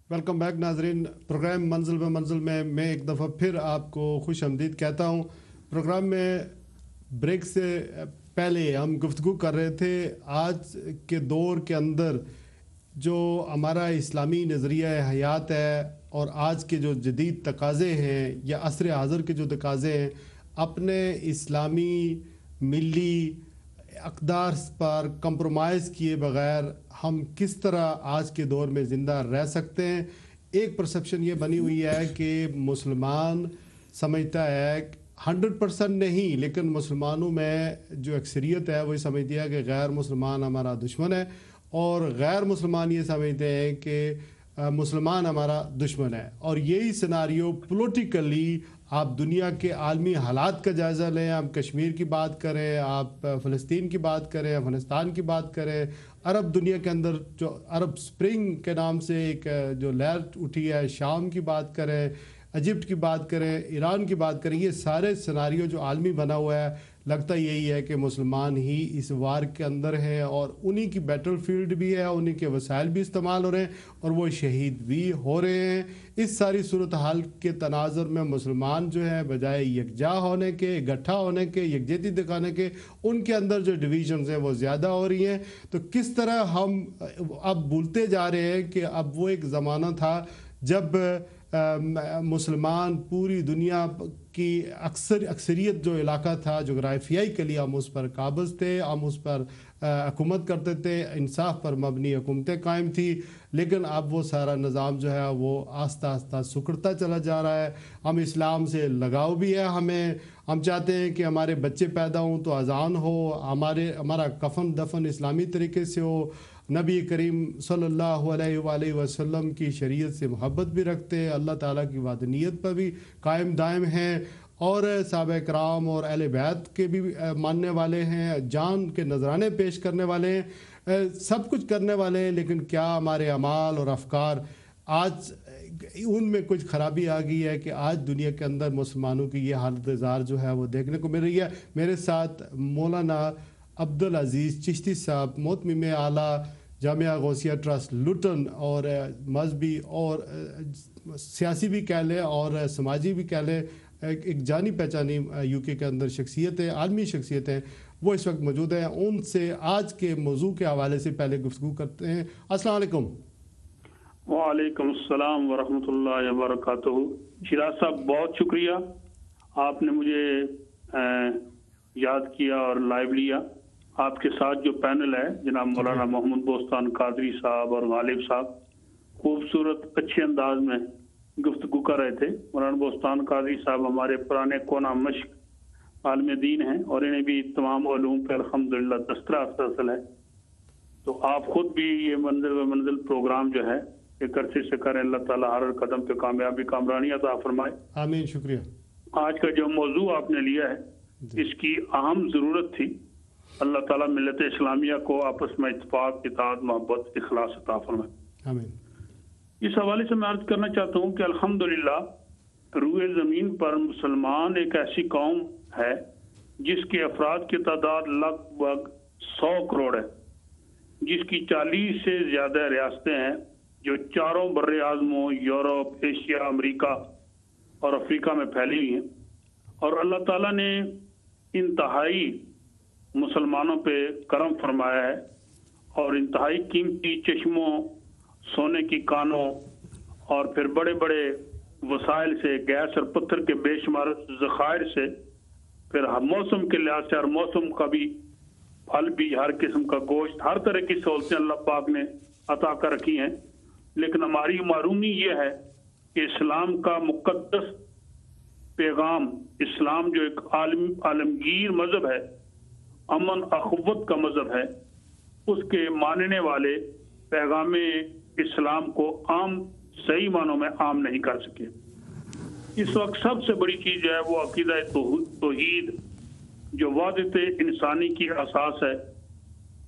Welcome back नाजरीन। Programme मंजिल ब मंजिल में मैं एक दफ़ा फिर आपको खुश आमदीद कहता हूँ। प्रोग्राम में ब्रेक से पहले हम गुफ्तगू कर रहे थे आज के दौर के अंदर जो हमारा इस्लामी नज़रिया हयात है और आज के जो जदीद तकाज़े हैं या असर हाज़र के जो तकाज़े हैं, अपने इस्लामी मिली अक़दार पर कंप्रोमाइज़ किए बग़ैर हम किस तरह आज के दौर में ज़िंदा रह सकते हैं। एक परसेप्शन ये बनी हुई है कि मुसलमान समझता है 100% नहीं, लेकिन मुसलमानों में जो अक्सरियत है वो ये समझती है कि गैर मुसलमान हमारा दुश्मन है, और गैर मुसलमान ये समझते हैं कि मुसलमान हमारा दुश्मन है। और यही सिनारियो पॉलिटिकली आप दुनिया के आलमी हालात का जायज़ा लें, आप कश्मीर की बात करें, आप फ़लस्तीन की बात करें, अफ़गानिस्तान की बात करें, अरब दुनिया के अंदर जो अरब स्प्रिंग के नाम से एक जो लहर उठी है, शाम की बात करें, इजिप्ट की बात करें, ईरान की बात करें, ये सारे सिनारियो जो आलमी बना हुआ है, लगता यही है कि मुसलमान ही इस वार के अंदर हैं और उन्हीं की बैटल फील्ड भी है, उन्हीं के वसाइल भी इस्तेमाल हो रहे हैं और वो शहीद भी हो रहे हैं। इस सारी सूरत हाल के तनाज़ुर में मुसलमान जो है बजाय यकजा होने के, इकट्ठा होने के, यकजहती दिखाने के, उनके अंदर जो डिवीजन्स हैं वो ज़्यादा हो रही हैं। तो किस तरह हम अब भूलते जा रहे हैं कि अब वो एक ज़माना था जब मुसलमान पूरी दुनिया की अक्सरियत जो इलाका था जोग्राफियाई के लिए हम उस पर काबिज़ थे, हम उस पर हुकूमत करते थे, इंसाफ पर मबनी हुकूमतें कायम थी। लेकिन अब वो सारा निज़ाम जो है वो आस्ता आस्ता सिकुड़ता चला जा रहा है। हम इस्लाम से लगाव भी है, हम चाहते हैं कि हमारे बच्चे पैदा हों तो अज़ान हो, हमारा कफन दफन इस्लामी तरीके से हो, नबी करीम सल्लल्लाहु अलैहि वसल्लम की शरीयत से मोहब्बत भी रखते हैं, अल्लाह ताला की वादनीयत पर भी कायम दायम हैं और सहाबा कराम और अहले बैत के भी मानने वाले हैं, जान के नजराने पेश करने वाले हैं, सब कुछ करने वाले हैं। लेकिन क्या हमारे अमाल और अफकार आज उनमें कुछ खराबी आ गई है कि आज दुनिया के अंदर मुसलमानों की ये हालत जार जो है वो देखने को मिल रही है। मेरे साथ मौलाना अब्दुल अजीज़ चिश्ती साहब, मोहतमिम आला जामिया गौसिया ट्रस्ट लुटन और मजहबी और सियासी भी कह लें और समाजी भी कह लें, एक जानी पहचानी यूके के अंदर शख्सियत है, आलमी शख्सियत है, वो इस वक्त मौजूद हैं। उनसे आज के मौजू के हवाले से पहले गुफ्तगू करते हैं। अस्सलाम वालेकुम। वालेकुम अस्सलाम वरहमतुल्लाहि वबरकातुहू। शिराज साहब बहुत शुक्रिया, आपने मुझे याद किया और लाइव लिया। आपके साथ जो पैनल है जनाब मौलाना मोहम्मद बोस्तान कादरी साहब और गालिब साहब खूबसूरत अच्छे अंदाज में गुफ्तगू कर रहे थे। मौलाना बोस्तान कादरी साहब हमारे पुराने कोना मश्क आलम दीन हैं और इन्हें भी तमाम उलूम पे अल्हम्दुलिल्लाह दस्तरा हासिल है। तो आप खुद भी ये मंजिल प्रोग्राम जो है एक अरसे से करें, अल्लाह ताला हर कदम पे कामयाबी कामरानी अता फरमाए, आमीन। शुक्रिया। आज का जो मौजू आपने लिया है इसकी अहम ज़रूरत थी। अल्लाह ताला मिल्लत इस्लामिया को आपस में इत्तेफाक, इताअत, मोहब्बत, इखलास अता फरमाए, आमीन। इस हवाले से मैं अर्ज करना चाहता हूँ कि अल्हम्दुलिल्लाह रूए ज़मीन पर मुसलमान एक ऐसी कौम है जिसके अफराद की तादाद लगभग 100 करोड़ है, जिसकी 40 से ज़्यादा रियासतें हैं जो चारों बर्रे आज़मों यूरोप, एशिया, अमेरिका और अफ्रीका में फैली हुई हैं। और अल्लाह ताला ने इंतहाई मुसलमानों पे करम फरमाया है और इंतहाई कीमती चश्मों, सोने की कानों और फिर बड़े बड़े वसाइल से, गैस और पत्थर के बेशुमार ज़खायर से, फिर मौसम के लिहाज से हर मौसम का भी फल भी, हर किस्म का गोश्त, हर तरह की सहूलतें अल्लाह पाक ने अता कर रखी हैं। लेकिन हमारी मारूमी ये है कि इस्लाम का मुक़द्दस पैगाम, इस्लाम जो एक आलमगीर मज़हब है, अमन अखुव्वत का मज़हब है, उसके मानने वाले पैगाम इस्लाम को आम सही मानों में आम नहीं कर सके। इस वक्त सबसे बड़ी चीज़ है वो अकीदा तौहीद जो वादत इंसानी की असास है,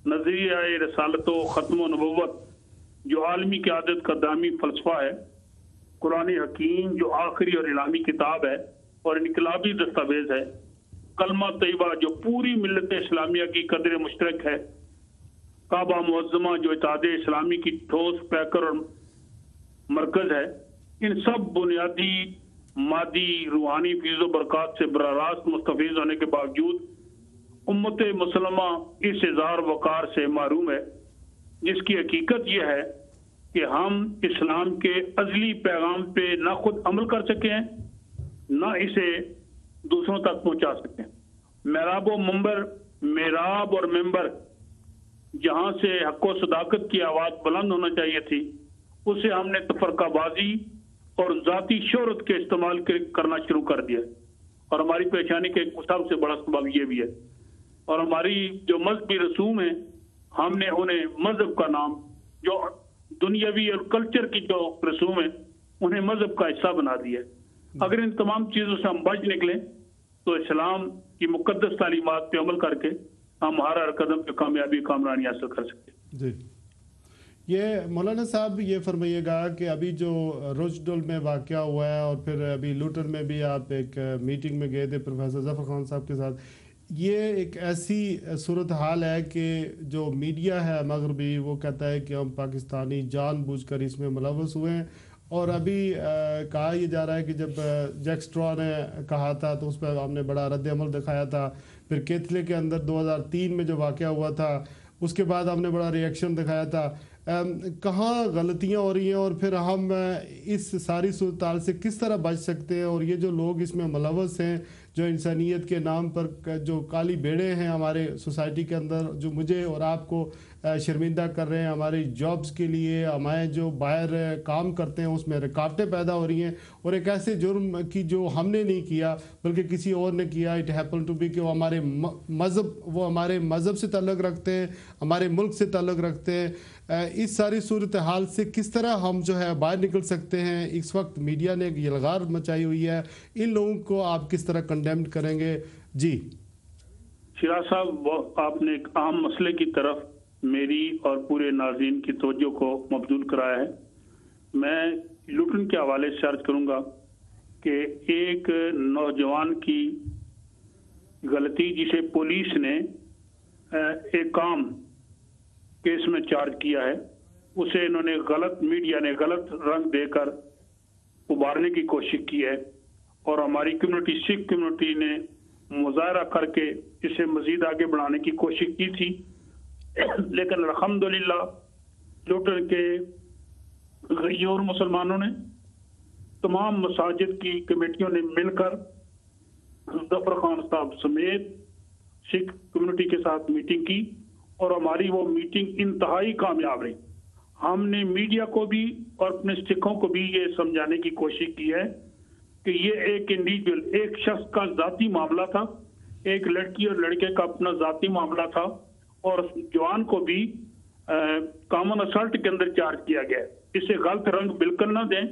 नज़रिया रसालत व ख़त्म नबुव्वत जो आलमी क़यादत का दामी फ़लसफ़ा है, कुरान हकीम जो आखिरी और इलामी किताब है और इनकलाबी दस्तावेज़ है, कलमा तैयबा जो पूरी मिल्लत इस्लामिया की कदर मुश्तरक है, काबा मुअज़्ज़मा जो इत्तेहाद इस्लामी की ठोस पैकर और मरकज है, इन सब बुनियादी मादी रूहानी फीज़ो बरकत से बराह रास्त मुस्तफीज होने के बावजूद उम्मत मुसलमा इस इज़हार वकार से महरूम है, जिसकी हकीकत यह है कि हम इस्लाम के अज़ली पैगाम पे ना खुद अमल कर सके हैं, ना इसे दूसरों तक पहुंचा सके। मेराब और मेंबर जहां से हक़ व सदाकत की आवाज़ बुलंद होना चाहिए थी, उसे हमने तफरकाबाजी और ज़ाती शोहरत के इस्तेमाल करना शुरू कर दिया। और हमारी परेशानी का एक सबसे बड़ा सबब यह भी है। और हमारी जो मजहबी रसूम है, हमने उन्हें मजहब का नाम, जो दुनियावी और कल्चर की जो रसूम है, उन्हें मजहब का हिस्सा बना दिया। अगर इन तमाम चीज़ों से हम बच निकलें तो इस्लाम की मुकद्दस तालीमात पे अमल करके हम हर कदम पे कामयाबी कामरानी हासिल कर सकते हैं। जी, ये मौलाना साहब ये फरमाइएगा कि अभी जो रोजडोल में वाक़या हुआ है और फिर अभी लूटन में भी आप एक मीटिंग में गए थे प्रोफेसर ज़फ़र खान साहब के साथ, ये एक ऐसी सूरत हाल है कि जो मीडिया है मगरबी वो कहता है कि हम पाकिस्तानी जानबूझकर इसमें मुलव्वस हुए हैं। और अभी कहा यह जा रहा है कि जब जैक स्ट्रॉ ने कहा था तो उस पर हमने बड़ा रद्द-ए-अमल दिखाया था। फिर केथले के अंदर 2003 में जो वाक़या हुआ था उसके बाद हमने बड़ा रिएक्शन दिखाया था। कहाँ गलतियाँ हो रही हैं और फिर हम इस सारी सूरत से किस तरह बच सकते हैं? और ये जो लोग इसमें मुलव्वस हैं, जो इंसानियत के नाम पर जो काली बेड़े हैं हमारे सोसाइटी के अंदर, जो मुझे और आपको शर्मिंदा कर रहे हैं, हमारी जॉब्स के लिए हमारे जो बाहर काम करते हैं उसमें रुकावटें पैदा हो रही हैं। और एक ऐसे जुर्म की जो हमने नहीं किया बल्कि किसी और ने किया, इट हैपन टू बी कि वो हमारे मज़हब से ताल्लुक़ रखते हैं, हमारे मुल्क से ताल्लुक़ रखते हैं। इस सारी सूरत हाल से किस तरह हम जो है बाहर निकल सकते हैं? इस वक्त मीडिया ने एक यलगार मचाई हुई है, इन लोगों को आप किस तरह कंडेम करेंगे? जी शिराज साहब, आपने एक अहम मसले की तरफ मेरी और पूरे नाज़रीन की तवज्जो को मबजूल कराया है। मैं लुटन के हवाले से अर्ज करूंगा कि एक नौजवान की गलती, जिसे पुलिस ने एक काम केस में चार्ज किया है, उसे इन्होंने मीडिया ने गलत रंग देकर उभारने की कोशिश की है। और हमारी कम्युनिटी, सिख कम्युनिटी ने मुजाहरा करके इसे मजीद आगे बढ़ाने की कोशिश की थी। लेकिन अल्हम्दुलिल्लाह लुटन के गैर मुसलमानों ने, तमाम मसाजिद की कमेटियों ने मिलकर ज़फ़र खान साहब समेत सिख कम्युनिटी के साथ मीटिंग की और हमारी वो मीटिंग इंतहाई कामयाब रही। हमने मीडिया को भी और अपने सिखों को भी ये समझाने की कोशिश की है कि ये एक इंडिविजुअल, एक शख्स का ज़ाती मामला था, एक लड़की और लड़के का अपना ज़ाती मामला था। और जवान को भी कॉमन असल्ट के अंदर चार्ज किया गया। इसे गलत रंग बिल्कुल ना दें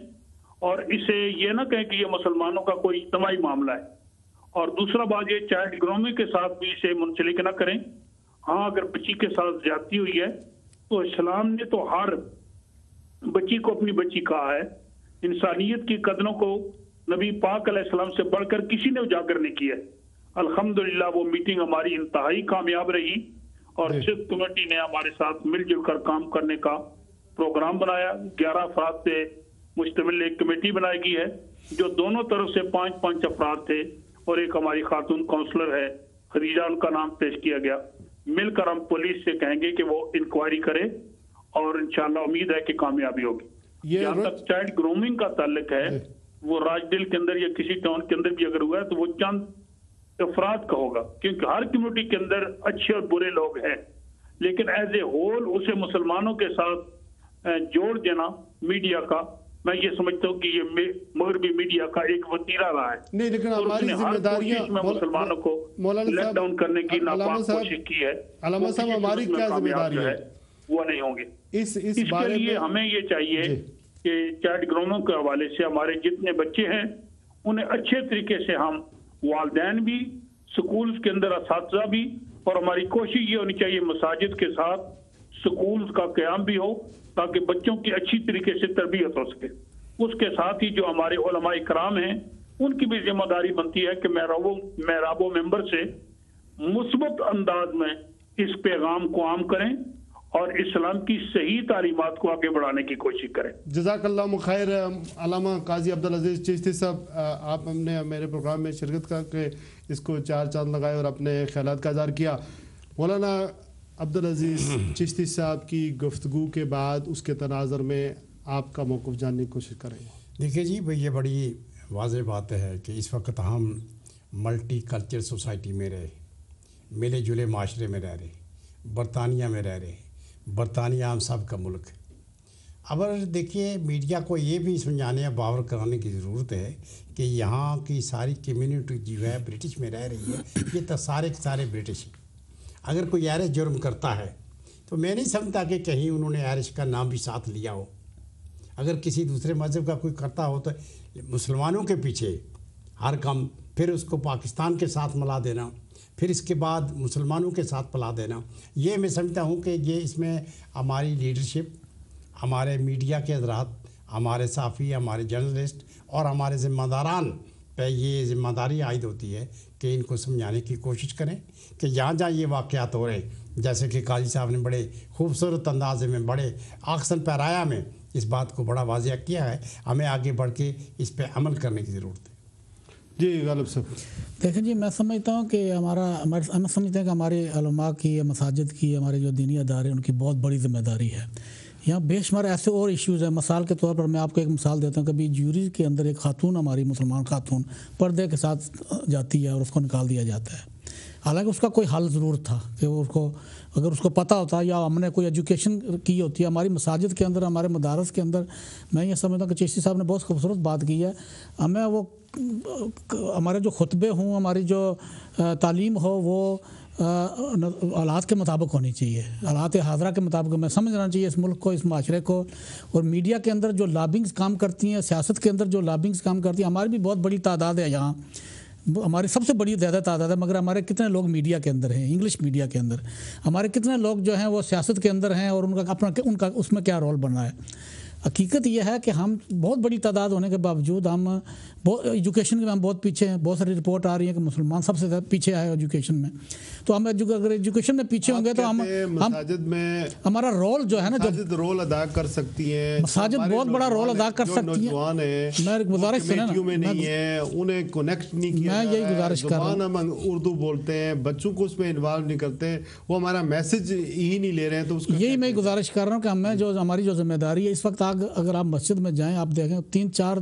और इसे ये ना कहें कि ये मुसलमानों का कोई इज्तिमाई मामला है। और दूसरा बात, ये चाइल्ड ग्रूमिंग के साथ भी इसे मुंसलिक ना करें। हाँ, अगर बच्ची के साथ ज्यादती हुई है तो इस्लाम ने तो हर बच्ची को अपनी बच्ची कहा है। इंसानियत की कदरों को नबी पाक अलैहिस्सलाम से बढ़कर किसी ने उजागर नहीं किया। अल्हम्दुलिल्लाह वो मीटिंग हमारी इंतहाई कामयाब रही और सिख कमेटी ने हमारे साथ मिलजुल कर काम करने का प्रोग्राम बनाया। 11 अफराद से मुश्तमिल एक कमेटी बनाई गई है, जो दोनों तरफ से 5-5 अफराद थे और एक हमारी खातून काउंसलर है खदीजा, उनका नाम पेश किया गया। मिलकर हम पुलिस से कहेंगे कि वो इंक्वायरी करे और इंशाल्लाह उम्मीद है कि कामयाबी होगी। जहाँ तक चाइल्ड ग्रूमिंग का ताल्लुक है, वो राजदिल के अंदर या किसी टाउन के अंदर भी अगर हुआ है तो वो चंद अफराद का होगा, क्योंकि हर कम्युनिटी के अंदर अच्छे और बुरे लोग हैं। लेकिन एज ए होल उसे मुसलमानों के साथ जोड़ देना मीडिया का, मैं ये समझता हूँ कि ये मगरबी मीडिया का एक वतीरा रहा है। नहीं, लेकिन हमारी जिम्मेदारियां मुसलमानों को लेट डाउन करने की नापाक कोशिश की है। अलामा साहब, हमारी क्या जिम्मेदारी है? वो नहीं होंगे। इसके लिए हमें ये चाहिए कि चाइल्ड ग्रूमिंग के हवाले से हमारे जितने बच्चे हैं उन्हें अच्छे तरीके से हम वालिदैन भी, स्कूल के अंदर असातिज़ा भी, और हमारी कोशिश ये होनी चाहिए मसाजिद के साथ स्कूल का क़याम भी हो ताकि बच्चों की अच्छी तरीके से तरबियत हो सके। उसके साथ ही जो हमारे उलमा इकराम हैं उनकी भी जिम्मेदारी बनती है कि मेहराबों मेंबर से मुस्बत अंदाज में इस पैगाम को आम करें اور اسلام کی صحیح تعلیمات کو آگے بڑھانے کی کوشش کریں. جزاک اللہ خیر. علامہ قاضی عبدالعزیز چشتی صاحب، آپ نے میرے پروگرام میں شرکت کر کے اس کو 4 چاند لگائے اور اپنے خیالات کا اظہار کیا. مولانا عبدالعزیز چشتی صاحب کی گفتگو کے بعد اس کے تناظر میں آپ کا موقف جاننے کی کوشش کریں گے. دیکھیے جی بھئی، یہ بڑی واضح بات ہے کہ اس وقت ہم ملٹی کلچر سوسائٹی میں رہے، ملے جلے معاشرے میں رہ رہے، برطانیہ میں رہ رہے. برطانیہ ہم سب کا ملک ہے. اب دیکھیے، میڈیا کو یہ بھی سمجھانے یا باور کرانے کی ضرورت ہے کہ یہاں کی ساری کمیونٹی جو ہے برٹش میں رہ رہی ہے، یہ تو سارے کے سارے برٹش ہیں. اگر کوئی ایرش جرم کرتا ہے تو میں نہیں سمجھتا کہ کہیں انہوں نے ایرش کا نام بھی ساتھ لیا ہو. اگر کسی دوسرے مذہب کا کوئی کرتا ہو تو مسلمانوں کے پیچھے ہر کام، پھر اس کو پاکستان کے ساتھ ملا دینا، پھر اس کے بعد مسلمانوں کے ساتھ پلا دینا، یہ میں سمجھتا ہوں کہ یہ اس میں ہماری لیڈرشپ، ہمارے میڈیا کے حضرات، ہمارے صحافی، ہمارے جرنلسٹ اور ہمارے ذمہ داران پہ یہ ذمہ داری عائد ہوتی ہے کہ ان کو سمجھانے کی کوشش کریں کہ جہاں جہاں یہ واقعات ہو رہے، جیسے کہ قاضی صاحب نے بڑے خوبصورت انداز میں، بڑے آکسن پیرایا میں اس بات کو بڑا واضح کیا ہے، ہمیں آگے بڑھ کے اس پہ عمل کرنے کی ضرورت ہے. جی غالب صاحب. دیکھیں جی، میں سمجھتا ہوں کہ ہم سمجھتے ہیں کہ ہمارے علماء کی، مساجد کی، ہمارے جو دینی ادارے، ان کی بہت بڑی ذمہ داری ہے. یہاں بے شمار ایسے اور ایشوز ہیں. مثال کے طور پر میں آپ کو ایک مثال دیتا ہوں. کبھی جیوری کے اندر ایک خاتون، ہماری مسلمان خاتون، پردے کے ساتھ جاتی ہے اور اس کو نکال دیا جاتا ہے. حالانکہ اس کا کوئی حل ضرور تھا کہ اس کو، اگر اس کو پتہ ہوتا یا ہم نے کوئی ایجوکیشن کی ہوتی ہے ہماری مساجد کے اندر، ہمارے مدارس کے اندر. میں یہ سمجھتا ہوں کہ چشتی صاحب نے بہت خوبصورت بات کی ہے. ہمیں وہ ہمارے جو خطبے ہوں، ہماری جو تعلیم ہو، وہ حالات کے مطابق ہونی چاہیے، حالات حاضرہ کے مطابق ہمیں سمجھنا چاہیے اس ملک کو، اس معاشرے کو. اور میڈیا کے اندر جو لابنگز کام کرتی ہیں، سیاست کے اندر جو لابنگز کام کرتی ہیں، ہماری بھی بہت بڑی تعداد ہے یہاں، ہماری سب سے بڑی زیادہ تعداد ہے. مگر ہمارے کتنے لوگ میڈیا کے اندر ہیں، انگلش میڈیا کے اندر؟ ہمارے کتنے لوگ جو ہیں وہ سیاست کے اندر ہیں اور ان کا اس میں کیا رول بن رہا ہے؟ حقیقت یہ ہے کہ ہم بہت بڑی تعداد ہونے کے باوجود ہم ایجوکیشن میں ہم بہت پیچھے ہیں. بہت ساری رپورٹ آ رہی ہے کہ مسلمان سب سے زیادہ پیچھے آئے ایجوکیشن میں. تو ہم اگر ایجوکیشن میں پیچھے ہوں گے تو ہم مساجد میں ہمارا رول جو ہے نا، مساجد رول ادا کر سکتی ہیں. مساجد بہت بڑا رول ادا کر سکتی ہیں. میں گزارش سنیں نا، نہیں ہے انہیں کنیکٹ نہیں کیا. میں یہی گزارش کر رہا ہوں. ہم اردو بولتے ہیں، بچوں کو اس میں انوالو نہیں کرتے، وہ ہمارا میسج ہی نہیں لے رہے ہیں. تو اس یہی میں گزارش کر رہا ہوں کہ ہمیں جو ہماری جو ذمہ داری ہے اس وقت، اگر آپ مسجد میں جائیں، آپ دیکھیں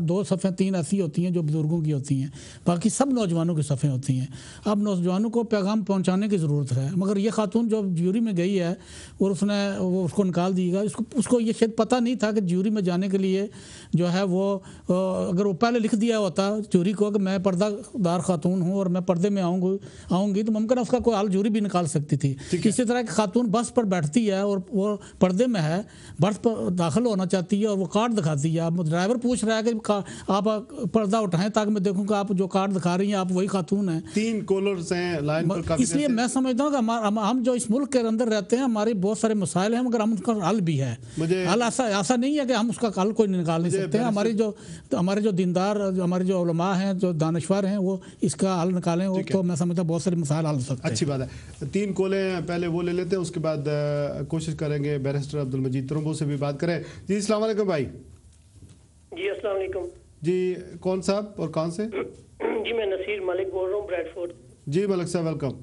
2 صفیں 3 ایسی ہوتی ہیں جو بزرگوں کی ہوتی ہیں، باقی سب نوجوانوں کی صفیں ہوتی ہیں. اب نوجوانوں کو پیغام پہنچانے کی ضرورت ہے. مگر یہ خاتون جو جیوری میں گئی ہے اور اس کو نکال دی گا، اس کو یہ شاید پتہ نہیں تھا کہ جیوری میں جانے کے لیے جو ہے وہ، اگر وہ پہلے لکھ دیا ہوتا جیوری کو کہ میں پردہ دار خاتون ہوں اور میں پردے میں آؤں گی، تو ممکن اس کا کوئی حل جیوری بھی نکال سکتی تھی. اسی طرح کہ خاتون بس پر بیٹھتی ہے اور وہ پردے میں ہے، برس پر داخل ہونا چاہتی ہے اور وہ کارڈ دکھاتی ہے. اب ڈرائیور پوچھ رہا ہے کہ آپ پردہ اٹھائیں تاکہ میں دیکھوں کہ آپ جو کارڈ دکھا رہی ہیں آپ وہی خاتون ہیں. 3 کالرز ہیں لائن پر. اس لیے میں سمجھتا ہوں کہ ہم جو اس ملک کے اندر رہتے ہیں، ہمارے بہت سارے مسائل ہیں، مگر ہم اس کا حل بھی ہے. حل ایسا نہیں ہے کہ ہم اس کا حل کوئی نکال نہیں سکتے ہیں. ہمارے جو دیندار، ہمارے جو علماء ہیں، جو دانشور ہیں، وہ اس کا حل نکالیں تو میں سمجھتا ہوں بہت سارے مسائل حل ہو سکتے ہیں. اچھی بات ہے. 3 کالیں پہلے وہ لے لیتے ہیں، اس کے بعد کوشش کریں گے بیرسٹر عبدالمجید ترنبو سے بھی بات کریں. جی السلام علیکم بھائی. جی السلام علیکم. جی کون صاحب اور کہاں سے؟ جی میں نصیر ملک بول رہا ہوں، بریڈ فورڈ. جی ملک صاحب ویلکم.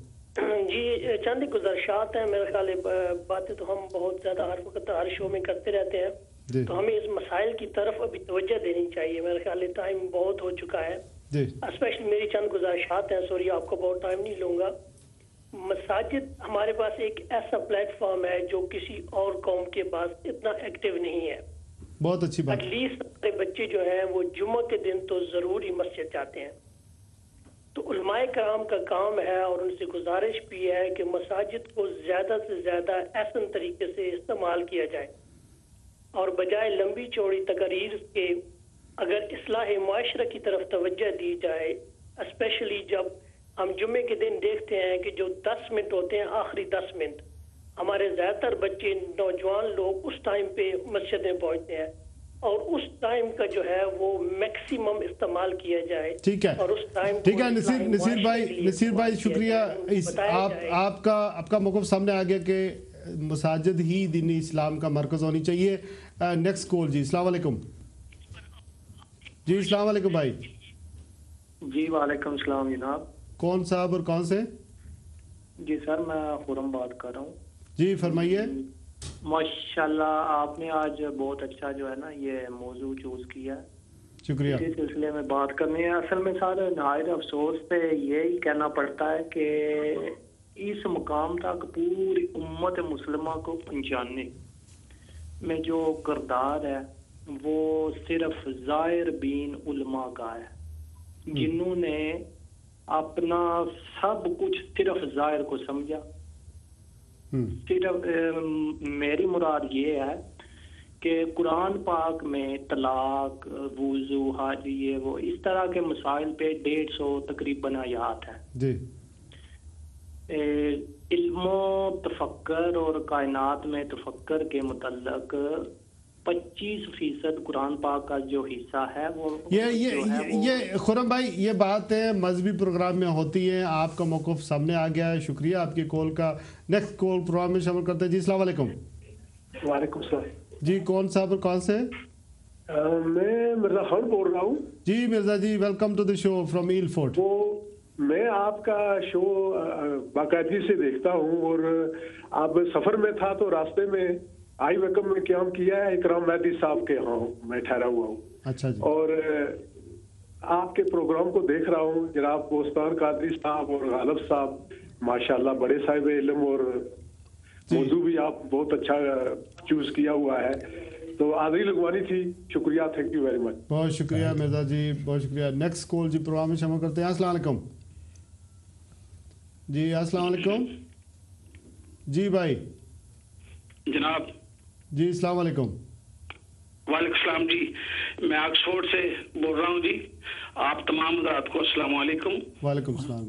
جی چند گزارشات ہیں. میرے خیال باتیں تو ہم بہت زیادہ ہر وقت ہر شو میں کرتے رہتے ہیں، تو ہمیں اس مسائل کی طرف ابھی توجہ دینی چاہیے. میرے خیال ٹائم بہت ہو چکا ہے. اسپیشلی میری چند گزارشات ہیں. سوری آپ کو بہت ٹائم نہیں لوں گا. مساجد ہمارے پاس ایک ایسا پلیٹ فارم ہے جو کسی اور قوم کے پاس اتنا ایکٹیو نہیں ہے. بہت اچھی بات. ایٹ لیسٹ ہمارے بچے جو ہیں وہ جمعہ کے دن تو ضرور ہی مسجد جاتے ہیں. تو علماء کرام کا کام ہے اور ان سے گزارش بھی ہے کہ مساجد کو زیادہ سے زیادہ احسن طریقے سے استعمال کیا جائے، اور بجائے لمبی چوڑی تقاریر کے اگر اصلاح معاشرہ کی طرف توجہ دی جائے. اسپیشلی جب ہم جمعے کے دن دیکھتے ہیں کہ جو 10 منٹ ہوتے ہیں، آخری 10 منٹ ہمارے زیادہ تر بچے، نوجوان لوگ اس ٹائم پہ مسجد میں پہنچتے ہیں، اور اس ٹائم کا جو ہے وہ میکسیمم استعمال کیا جائے. ٹھیک ہے، اور اس ٹائم ٹھیک ہے. نصیر بھائی شکریہ. آپ کا موقف سامنے آ گیا کہ मसाजिद ही दीनी इस्लाम का मरकज़ होनी चाहिए। नेक्स्ट कॉल जी, अस्सलाम वालेकुम। जी अस्सलाम वालेकुम भाई। जी वालेकुम सलाम जनाब। कौन साहब और कौन से? जी सर, मैं खुरम बात कर रहा हूँ। जी फरमाइए। माशाल्लाह आपने आज बहुत अच्छा जो है ना ये मौजू चूज किया, शुक्रिया। इसी सिलसिले में बात करनी है। असल में सर नहायत अफसोस पे यही कहना पड़ता है कि इस मुकाम तक पूरी उम्मत मुसलमा को पहुंचाने में जो किरदार है वो सिर्फ ज़ाहिर बीन उलमा का है, जिन्होंने अपना सब कुछ सिर्फ ज़ाहिर को समझा। सिर्फ मेरी मुराद ये है कि कुरान पाक में तलाक, वुज़ू, हज, ये वो इस तरह के मसाइल पे 150 तकरीबन आयात है जी। इल्मो तफक्कर और कायनात में तफक्कर के मुतल्लक 25% कुरान पाक का जो हिस्सा है वो ये खुरम भाई ये बात है मजहबी प्रोग्राम में होती है, आपका मौक़िफ़ सामने आ गया है, शुक्रिया आपकी कॉल का। नेक्स्ट कॉल प्रोग्राम में शामिल करते हैं जी। अस्सलाम वालेकुम। वालेकुम सलाम जी कौन साहब और कौन से? मैं मिर्जा खान बोल रहा हूँ। जी Mirza ji, welcome to the show from ईल फोर्ट। वो मैं आपका शो बाकायदगी से देखता हूँ और आप सफर में था तो रास्ते में आई वकम में क्याम किया है इकराम मेहदी साहब के यहाँ मैं ठहरा हुआ हूँ। अच्छा जी। और आपके प्रोग्राम को देख रहा हूँ। जनाब बोस्तान कादरी साहब और गालिब साहब माशाल्लाह बड़े साहिब इल्म और मौजू भी आप बहुत अच्छा चूज किया हुआ है, तो हाजिरी लगवानी थी। शुक्रिया, थैंक यू वेरी मच। बहुत शुक्रिया मिर्जा जी, बहुत शुक्रिया। नेक्स्ट कॉल जी प्रोग्राम में शामिल करते हैं। अस्सलाम वालेकुम जी। अस्सलाम वालेकुम जी भाई। जनाब जी अस्सलाम वालेकुम। वालेकुम सलाम जी, मैं ऑक्सफोर्ड से बोल रहा हूँ जी। आप तमाम हज़रात को अस्सलाम वालेकुम। वालेकुम सलाम।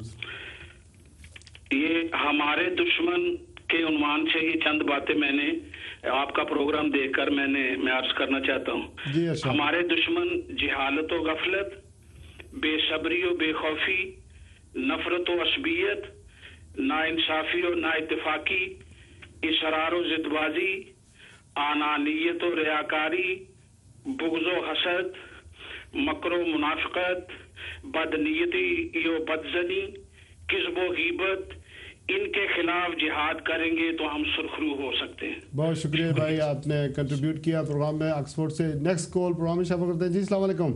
ये हमारे दुश्मन के उन्वान से ये चंद बातें मैंने आपका प्रोग्राम देखकर मैं अर्ज करना चाहता हूँ। हमारे दुश्मन जिहालत व गफलत, बेसब्री व बेखौफी, नफरत व असबियत, नाइंसाफी और नाइत्तेफाकी, इसरार व जिदबाजी, आनानियत व रियाकारी, बुग़्ज़ व हसद, मकर व मुनाफ़िक़त, बदनीयती व बदज़नी, किज़्ब व गीबत, इनके खिलाफ जिहाद करेंगे तो हम सुरखरू हो सकते हैं। बहुत शुक्रिया भाई, आपने कंट्रीब्यूट किया प्रोग्राम में ऑक्सफोर्ड से। नेक्स्ट कॉल प्रोग्राम में शामिल करते हैं जी। अस्सलाम वालेकुम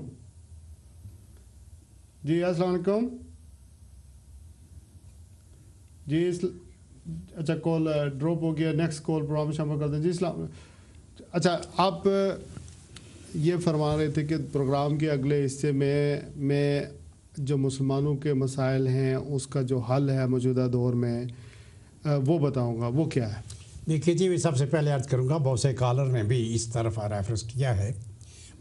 जी। अस्सलाम वालेकुम जी। अच्छा कॉल ड्रॉप हो गया। नेक्स्ट कॉल प्रोग्राम में शामिल करते हैं जी। अच्छा आप ये फरमा रहे थे कि प्रोग्राम के अगले हिस्से में मैं जो मुसलमानों के मसाइल हैं उसका जो हल है मौजूदा दौर में वो बताऊंगा। वो क्या है? देखिए जी, मैं सबसे पहले अर्ज करूंगा, बहुत से कॉलर ने भी इस तरफ रेफरेंस किया है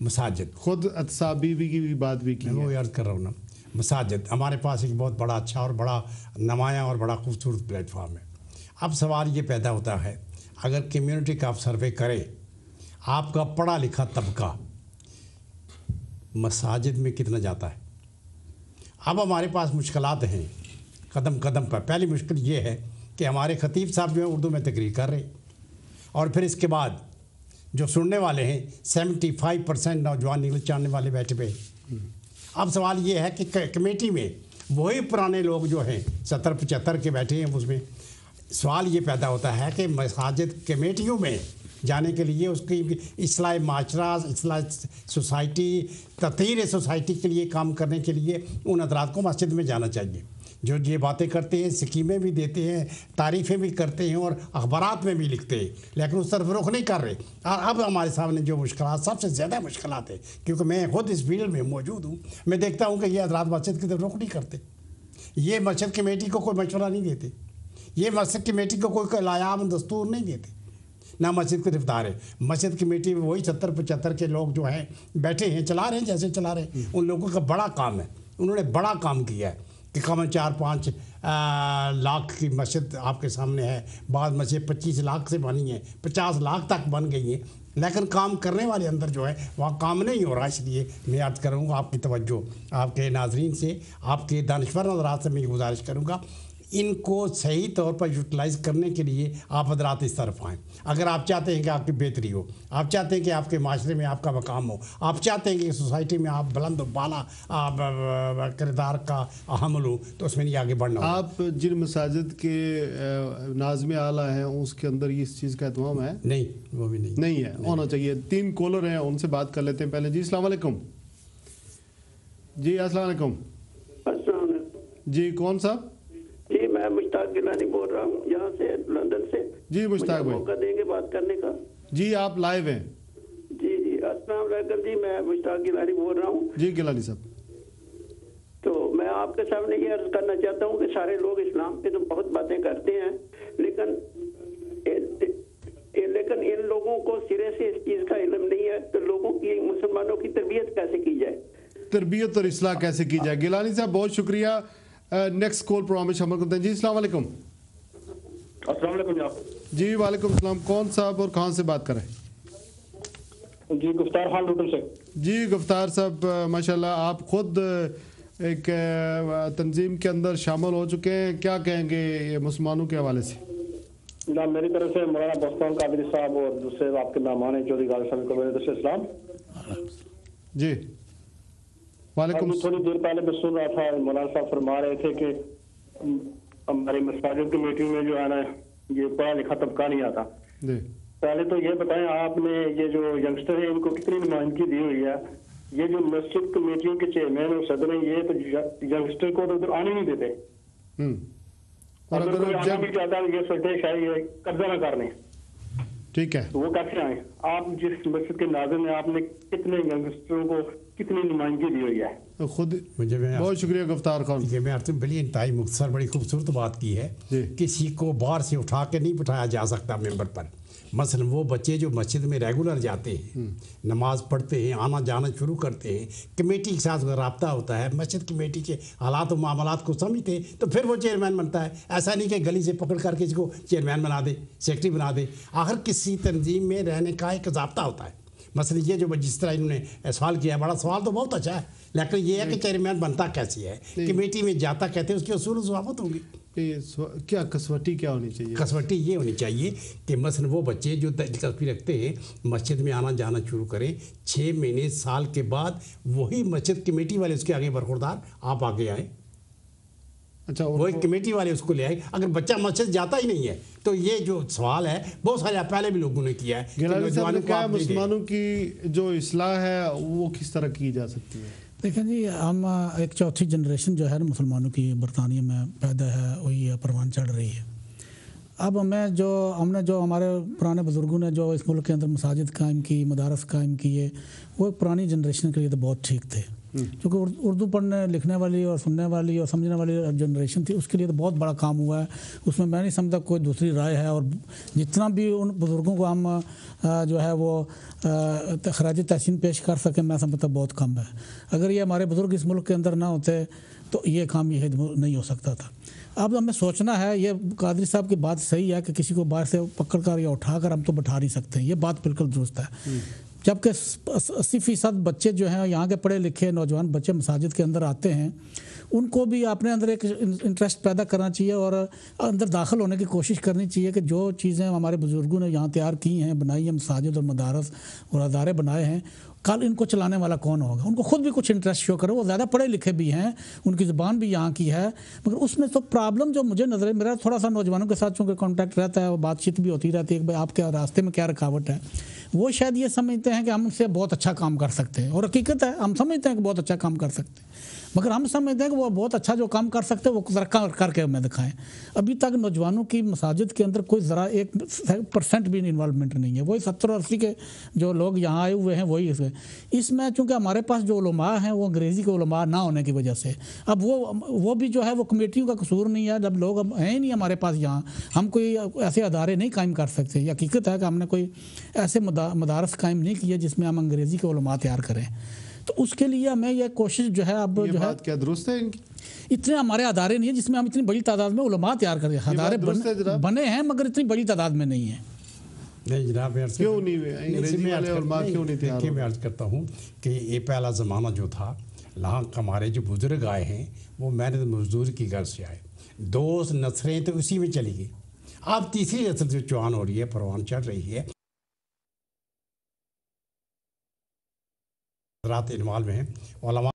मसाजिद, खुद अतसाबी की भी बात भी की, वो अर्ज कर रहा हूँ ना। मसाजिद हमारे पास एक बहुत बड़ा अच्छा और बड़ा नुमायाँ और बड़ा खूबसूरत प्लेटफार्म है। अब सवाल ये पैदा होता है, अगर कम्युनिटी का आप सर्वे करें, आपका पढ़ा लिखा तबका मसाजिद में कितना जाता है? अब हमारे पास मुश्किलात हैं कदम कदम पर। पहली मुश्किल ये है कि हमारे खतीब साहब जो है उर्दू में तकरीर कर रहे, और फिर इसके बाद जो सुनने वाले हैं 75% नौजवान इंग्लिश जानने वाले बैठे पे। अब सवाल ये है कि कमेटी में वही पुराने लोग जो हैं 70-75 के बैठे हैं, उसमें सवाल ये पैदा होता है कि मसाजिद कमेटियों में जाने के लिए उसकी इस्लाह माशरा, इस्लाह सोसाइटी, ततीर सोसाइटी के लिए काम करने के लिए उन हज़रात को मस्जिद में जाना चाहिए, जो ये बातें करते हैं, स्कीमें भी देते हैं, तारीफ़ें भी करते हैं और अखबारात में भी लिखते हैं, लेकिन उस तरफ रुख नहीं कर रहे। और अब हमारे सामने जो मुश्किलात, सबसे ज़्यादा मुश्किलात है, क्योंकि मैं खुद इस फील्ड में मौजूद हूँ, मैं देखता हूँ कि ये हज़रात मस्जिद की तरफ रुख नहीं करते। ये मस्जिद कमेटी को कोई मशवरा नहीं देते, ये मस्जिद कमेटी को कोई लायाम दस्तूर नहीं देते, ना मस्जिद के रिफ्तार है। मस्जिद कमेटी में वही 70-75 के लोग जो हैं बैठे हैं, चला रहे हैं जैसे चला रहे हैं। उन लोगों का बड़ा काम है, उन्होंने बड़ा काम किया है कि कम 4-5 लाख की मस्जिद आपके सामने है। बाद मस्जिद 25 लाख से बनी है, 50 लाख तक बन गई है, लेकिन काम करने वाले अंदर जो है वहाँ काम नहीं हो रहा। इसलिए मैं अर्ज़ करूँगा आपकी तवज्जो, आपके नाजरीन से, आपके दानिश्वर हज़रात से मैं गुजारिश करूँगा, इनको सही तौर पर यूटिलाइज़ करने के लिए आप हजरात इस तरफ आएँ। अगर आप चाहते हैं कि आपकी बेहतरी हो, आप चाहते हैं कि आपके माशरे में आपका मकाम हो, आप चाहते हैं कि सोसाइटी में आप बुलंद बाला किरदार का हमल हो, तो उसमें नहीं आगे बढ़ना। आप जिन मसाजिद के नाज़िम आला हैं उसके अंदर इस चीज़ का एहतमाम है? नहीं, वो भी नहीं है, होना चाहिए। 3 कॉलर हैं, उनसे बात कर लेते हैं पहले। जी अस्सलाम वालेकुम। जी अस्सलाम वालेकुम। जी कौन साहब? जी मैं मुश्ताक गिलानी बोल रहा हूँ यहाँ से, लंदन से। जी मुश्ताक भाई, मौका देंगे बात करने का? जी आप लाइव हैं। जी जी अस्सलाम वालेकुम जी, मैं मुश्ताक गिलानी बोल रहा हूँ। जी गिलानी साहब, तो मैं आपके सामने ये अर्ज करना चाहता हूँ कि सारे लोग इस्लाम पे तो बहुत बातें करते हैं, लेकिन इन लोगों को सिरे से इस चीज़ का इल्म नहीं है, तो लोगों की, मुसलमानों की तरबियत कैसे की जाए, तरबियत और इस्लाह कैसे की जाए। गिलानी साहब बहुत शुक्रिया। नेक्स्ट कॉल प्रोग्राम में शामिल करते हैं। जी अस्सलाम वालेकुम। अस्सलाम वालेकुम जनाब। जी वालेकुम सलाम। कौन साहब और कहाँ से बात कर रहे हैं? जी गुफ्तार खान लुटन से। जी गुफ्तार साहब, माशाल्लाह आप खुद एक तंजीम के अंदर शामिल हो चुके हैं, क्या कहेंगे ये मुसलमानों के हवाले से? ना मेरी तरफ से मौलाना बोस्तान कादरी साहब और दूसरे आपके मेहमान हैं चौधरी गालिब साहब को मेरे तरफ से इस्लाम। जी वालेकुम। थोड़ी देर पहले मैं सुन रहा था, मौलाना साहब फरमा रहे थे कि हमारी मसाजिद कमेटी में जो है ना ये पढ़ा लिखा तबका नहीं आता। पहले तो ये बताएं आपने, ये जो यंगस्टर है इनको कितनी नुमाइंदगी दी हुई है? ये जो मस्जिद कमेटियों के चेयरमैन और सदर हैं, ये तो यंगस्टर को तो उधर आने नहीं देते। और अगर कोई आना भी चाहता है ये सोचते हैं शायद ये कब्जा ना करने, ठीक है, तो वो कैसे आए? आप जिस मस्जिद के नाज़िम में आपने कितने यंगस्टरों को कितनी नुमाइंदगी दी हुई है? तो खुद मुझे बहुत शुक्रिया गुफ्तार खान। ये मैं आपसे बड़ी इंतहाई मुख्तसर बड़ी खूबसूरत बात की है। किसी को बाहर से उठा के नहीं बिठाया जा सकता मेंबर पर। मसलन वो बच्चे जो मस्जिद में रेगुलर जाते हैं, नमाज पढ़ते हैं, आना जाना शुरू करते हैं, कमेटी के साथ रब्ता होता है, मस्जिद कमेटी के हालात और मामलात को समझते हैं, तो फिर वो चेयरमैन बनता है। ऐसा नहीं कि गली से पकड़ कर किसी को चेयरमैन बना दे, सेक्रेटरी बना दे। आखिर किसी तंजीम में रहने का एक ज़ाब्ता होता है। मसलन ये जो जिस तरह इन्होंने सवाल किया है, बड़ा सवाल तो बहुत अच्छा है, लेकिन ये है कि चेयरमैन बनता कैसे है, कमेटी में जाता कहते हैं, उसकी उसूल ज़वाबत होंगी। क्या कसवटी क्या होनी चाहिए? कसवटी ये होनी चाहिए कि मसलन वो बच्चे जो दिलचस्पी रखते हैं मस्जिद में आना जाना शुरू करें, 6 महीने साल के बाद वही मस्जिद कमेटी वाले उसके आगे बरखुरदार आप आगे आए। अच्छा, वही कमेटी वाले उसको ले आए। अगर बच्चा मस्जिद जाता ही नहीं है तो ये जो सवाल है बहुत सारे पहले भी लोगों ने किया है। मुसलमानों की जो इस्लाह है वो किस तरह की जा सकती है? देखें जी, हम एक चौथी जनरेशन जो है ना मुसलमानों की बरतानिया में पैदा है, वही परवान चढ़ रही है। अब हमने जो हमारे पुराने बुज़ुर्गों ने जो इस मुल्क के अंदर मसाजिद कायम की, मदारस कायम किए, वो एक पुरानी जनरेशन के लिए तो बहुत ठीक थे, क्योंकि उर्दू पढ़ने लिखने वाली और सुनने वाली और समझने वाली जनरेशन थी, उसके लिए तो बहुत बड़ा काम हुआ है। उसमें मैं नहीं समझता कोई दूसरी राय है। और जितना भी उन बुज़ुर्गों को हम जो है वो खराज तहसीन पेश कर सकें, मैं समझता बहुत कम है। अगर ये हमारे बुज़ुर्ग इस मुल्क के अंदर ना होते तो ये काम ये नहीं हो सकता था। अब हमें सोचना है, ये कादरी साहब की बात सही है कि किसी को बाहर से पकड़ कर या उठा कर हम तो बैठा नहीं सकते, ये बात बिल्कुल दुरुस्त है। जबकि 80% बच्चे जो हैं यहाँ के पढ़े लिखे नौजवान बच्चे मसाजिद के अंदर आते हैं, उनको भी अपने अंदर एक इंटरेस्ट पैदा करना चाहिए और अंदर दाखिल होने की कोशिश करनी चाहिए कि जो चीज़ें हमारे बुज़ुर्गों ने यहाँ तैयार की हैं, बनाई हैं, मसाजिद और मदारस और अदारे बनाए हैं, कल इनको चलाने वाला कौन होगा? उनको खुद भी कुछ इंटरेस्ट शो करो। वो ज़्यादा पढ़े लिखे भी हैं, उनकी ज़ुबान भी यहाँ की है, मगर उसमें तो प्रॉब्लम जो मुझे नज़र, मेरा थोड़ा सा नौजवानों के साथ चूँकि कॉन्टैक्ट रहता है, बातचीत भी होती रहती है कि भाई आपके रास्ते में क्या रुकावट है। वो शायद ये समझते हैं कि हम उससे बहुत अच्छा काम कर सकते हैं, और हकीकत है हम समझते हैं कि बहुत अच्छा काम कर सकते हैं, मगर हम समझते हैं कि वो बहुत अच्छा जो काम कर सकते हैं वो ज़रा करके हमें दिखाएं। अभी तक नौजवानों की मसाजिद के अंदर कोई ज़रा 1% भी इन्वॉल्वमेंट नहीं है। वही 70-80 के जो लोग यहाँ आए हुए हैं वही इसमें, चूँकि हमारे पास जो उलमा हैं वो अंग्रेज़ी के उलमा ना होने की वजह से, अब वो भी जो है वो कमेटियों का कसूर नहीं है। जब लोग अब हैं ही नहीं हमारे पास यहाँ, हम कोई ऐसे अदारे नहीं कायम कर सकते। ये हकीकत है कि हमने कोई ऐसे मदारस कायम नहीं किए जिसमें हम अंग्रेज़ी के उलमा तैयार करें। तो उसके लिए हमें यह कोशिश जो है, अब जो है क्या दुरुस्त है इनकी? इतने हमारे अदारे नहीं है जिसमें हम इतनी बड़ी तादाद में उलमा तैयार करें। अदारे बने हैं मगर इतनी बड़ी तादाद में नहीं है। नहीं जनाब, क्यों नहीं अंग्रेजी वाले उलमा क्यों नहीं तैयार? मैं अर्ज़ करता हूँ कि ये पहला ज़माना जो था यहाँ हमारे जो बुज़ुर्ग आए हैं वो मेहनत मजदूर की घर से आए, 2 नस्लें तो उसी में चली गई, अब तीसरी नस्ल जो जवान हो रही है, परवान चढ़ रही है, रात इनवाल में है। उलमा